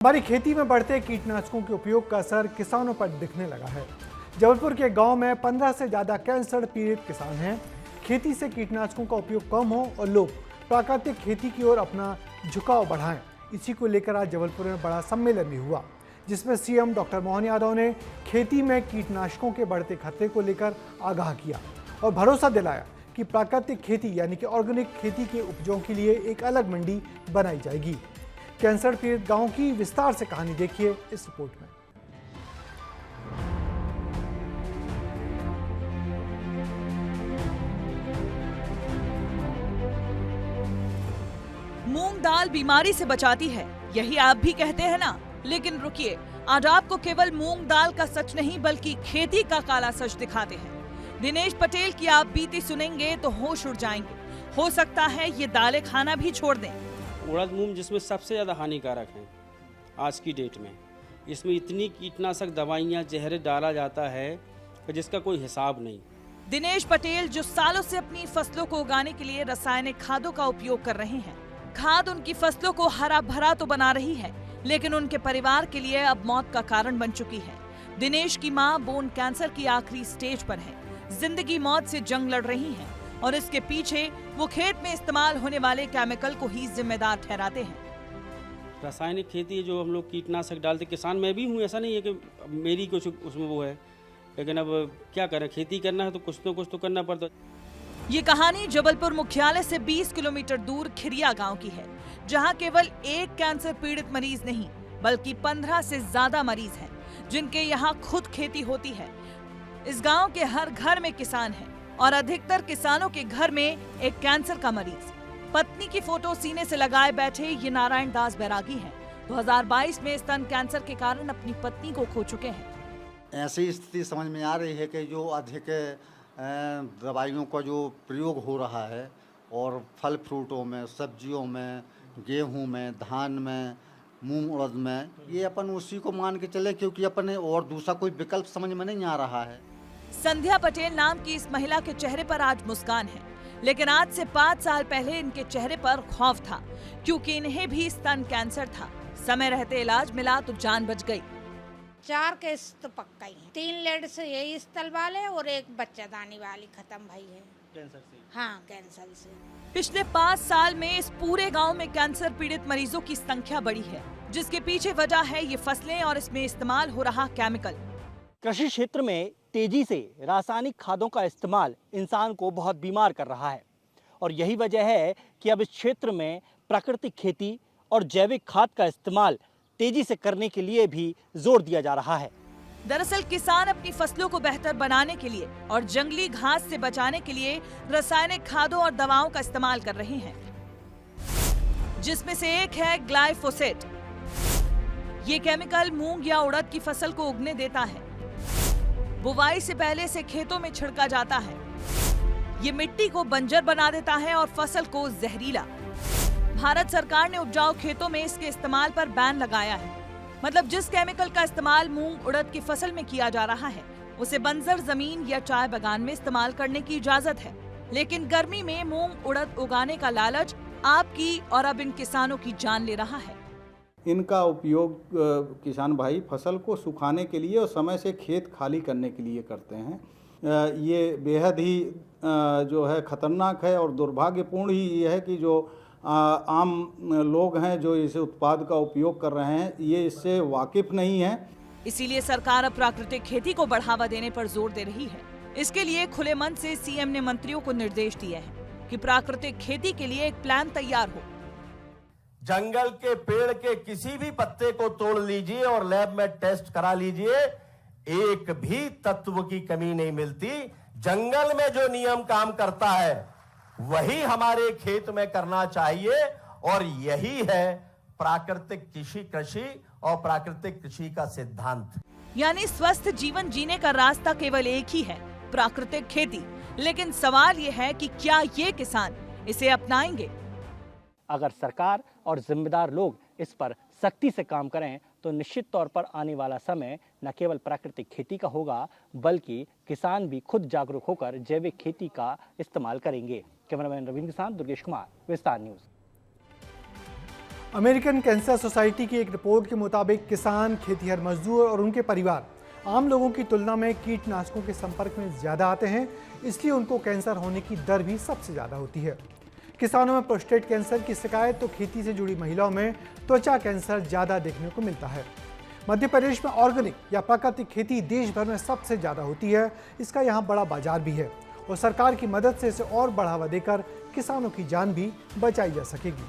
हमारी खेती में बढ़ते कीटनाशकों के उपयोग का असर किसानों पर दिखने लगा है। जबलपुर के गांव में 15 से ज़्यादा कैंसर पीड़ित किसान हैं। खेती से कीटनाशकों का उपयोग कम हो और लोग प्राकृतिक खेती की ओर अपना झुकाव बढ़ाएं, इसी को लेकर आज जबलपुर में बड़ा सम्मेलन भी हुआ, जिसमें सीएम डॉक्टर मोहन यादव ने खेती में कीटनाशकों के बढ़ते खतरे को लेकर आगाह किया और भरोसा दिलाया कि प्राकृतिक खेती यानी कि ऑर्गेनिक खेती के उपजों के लिए एक अलग मंडी बनाई जाएगी। कैंसर पीड़ित गांव की विस्तार से कहानी देखिए इस रिपोर्ट में। मूंग दाल बीमारी से बचाती है, यही आप भी कहते हैं ना। लेकिन रुकिए, आज आपको केवल मूंग दाल का सच नहीं बल्कि खेती का काला सच दिखाते हैं। दिनेश पटेल की आप बीती सुनेंगे तो होश उड़ जाएंगे। हो सकता है ये दालें खाना भी छोड़ दें। उड़द मूंग जिसमें सबसे ज़्यादा हानिकारक है आज की डेट में, इसमें इतनी कीटनाशक दवाइयाँ जहर डाला जाता है कि जिसका कोई हिसाब नहीं। दिनेश पटेल जो सालों से अपनी फसलों को उगाने के लिए रासायनिक खादों का उपयोग कर रहे हैं। खाद उनकी फसलों को हरा भरा तो बना रही है, लेकिन उनके परिवार के लिए अब मौत का कारण बन चुकी है। दिनेश की मां बोन कैंसर की आखिरी स्टेज पर है, जिंदगी मौत से जंग लड़ रही हैं और इसके पीछे वो खेत में इस्तेमाल होने वाले केमिकल को ही जिम्मेदार ठहराते हैं। रासायनिक खेती जो हम लोग कीटनाशक डालते, किसान मैं भी हूँ, ऐसा नहीं है कि मेरी कुछ उसमें वो है, लेकिन अब क्या करें, खेती करना है तो कुछ तो करना पड़ता। ये कहानी जबलपुर मुख्यालय से 20 किलोमीटर दूर खिरिया गांव की है, जहां केवल एक कैंसर पीड़ित मरीज नहीं बल्कि 15 से ज्यादा मरीज हैं, जिनके यहाँ खुद खेती होती है। इस गांव के हर घर में किसान है और अधिकतर किसानों के घर में एक कैंसर का मरीज। पत्नी की फोटो सीने से लगाए बैठे ये नारायण दास बैरागी हैं। 2022 में स्तन कैंसर के कारण अपनी पत्नी को खो चुके हैं। ऐसी स्थिति समझ में आ रही है कि जो अधिक दवाइयों का जो प्रयोग हो रहा है और फल फ्रूटों में, सब्जियों में, गेहूं में, धान में, मूंग उड़द में, ये अपन उसी को मान के चले, क्योंकि अपन और दूसरा कोई विकल्प समझ में नहीं आ रहा है। संध्या पटेल नाम की इस महिला के चेहरे पर आज मुस्कान है, लेकिन आज से 5 साल पहले इनके चेहरे पर खौफ था, क्योंकि इन्हें भी स्तन कैंसर था। समय रहते इलाज मिला तो जान बच गई। 4 केस तो पक्का ही है। 3 लेडीज यही स्थल वाले और एक बच्चादानी वाली खत्म भई है कैंसर से। हाँ, कैंसर से। पिछले 5 साल में इस पूरे गांव में कैंसर पीड़ित मरीजों की संख्या बढ़ी है, जिसके पीछे वजह है ये फसलें और इसमें इस्तेमाल हो रहा केमिकल। कृषि क्षेत्र में तेजी से रासायनिक खादों का इस्तेमाल इंसान को बहुत बीमार कर रहा है और यही वजह है कि अब इस क्षेत्र में प्राकृतिक खेती और जैविक खाद का इस्तेमाल तेजी से करने के लिए भी जोर दिया जा रहा है। दरअसल किसान अपनी फसलों को बेहतर बनाने के लिए और जंगली घास से बचाने के लिए रासायनिक खादों और दवाओं का इस्तेमाल कर रहे हैं, जिसमें से एक है ग्लाइफोसेट। ये केमिकल मूंग या उड़द की फसल को उगने देता है। बुवाई से पहले से खेतों में छिड़का जाता है। ये मिट्टी को बंजर बना देता है और फसल को जहरीला। भारत सरकार ने उपजाऊ खेतों में इसके इस्तेमाल पर बैन लगाया है। मतलब जिस केमिकल का इस्तेमाल मूंग उड़द की फसल में किया जा रहा है, उसे बंजर जमीन या चाय बागान में इस्तेमाल करने की इजाजत है। लेकिन गर्मी में मूंग उड़द उगाने का लालच आपकी और अब इन किसानों की जान ले रहा है। इनका उपयोग किसान भाई फसल को सुखाने के लिए और समय से खेत खाली करने के लिए करते हैं। ये बेहद ही जो है खतरनाक है और दुर्भाग्यपूर्ण ही ये है कि जो आम लोग हैं जो इस उत्पाद का उपयोग कर रहे हैं, ये इससे वाकिफ नहीं है। इसीलिए सरकार अब प्राकृतिक खेती को बढ़ावा देने पर जोर दे रही है। इसके लिए खुले मन से सीएम ने मंत्रियों को निर्देश दिए हैं कि प्राकृतिक खेती के लिए एक प्लान तैयार हो। जंगल के पेड़ के किसी भी पत्ते को तोड़ लीजिए और लैब में टेस्ट करा लीजिए, एक भी तत्व की कमी नहीं मिलती। जंगल में जो नियम काम करता है वही हमारे खेत में करना चाहिए और यही है प्राकृतिक कृषि और प्राकृतिक कृषि का सिद्धांत। यानी स्वस्थ जीवन जीने का रास्ता केवल एक ही है, प्राकृतिक खेती। लेकिन सवाल ये है कि क्या ये किसान इसे अपनाएंगे? अगर सरकार और जिम्मेदार लोग इस पर सख्ती से काम करें तो निश्चित तौर पर आने वाला समय न केवल प्राकृतिक खेती का होगा बल्कि किसान भी खुद जागरूक होकर जैविक खेती का इस्तेमाल करेंगे। कैमरामैन रविंद्र के साथ दुर्गेश कुमार, विस्तार न्यूज। अमेरिकन कैंसर सोसाइटी की एक रिपोर्ट के मुताबिक किसान, खेतीहर मजदूर और उनके परिवार आम लोगों की तुलना में कीटनाशकों के संपर्क में ज़्यादा आते हैं, इसलिए उनको कैंसर होने की दर भी सबसे ज़्यादा होती है। किसानों में प्रोस्टेट कैंसर की शिकायत तो खेती से जुड़ी महिलाओं में त्वचा कैंसर ज़्यादा देखने को मिलता है। मध्य प्रदेश में ऑर्गेनिक या प्राकृतिक खेती देश भर में सबसे ज़्यादा होती है। इसका यहाँ बड़ा बाजार भी है और सरकार की मदद से इसे और बढ़ावा देकर किसानों की जान भी बचाई जा सकेगी।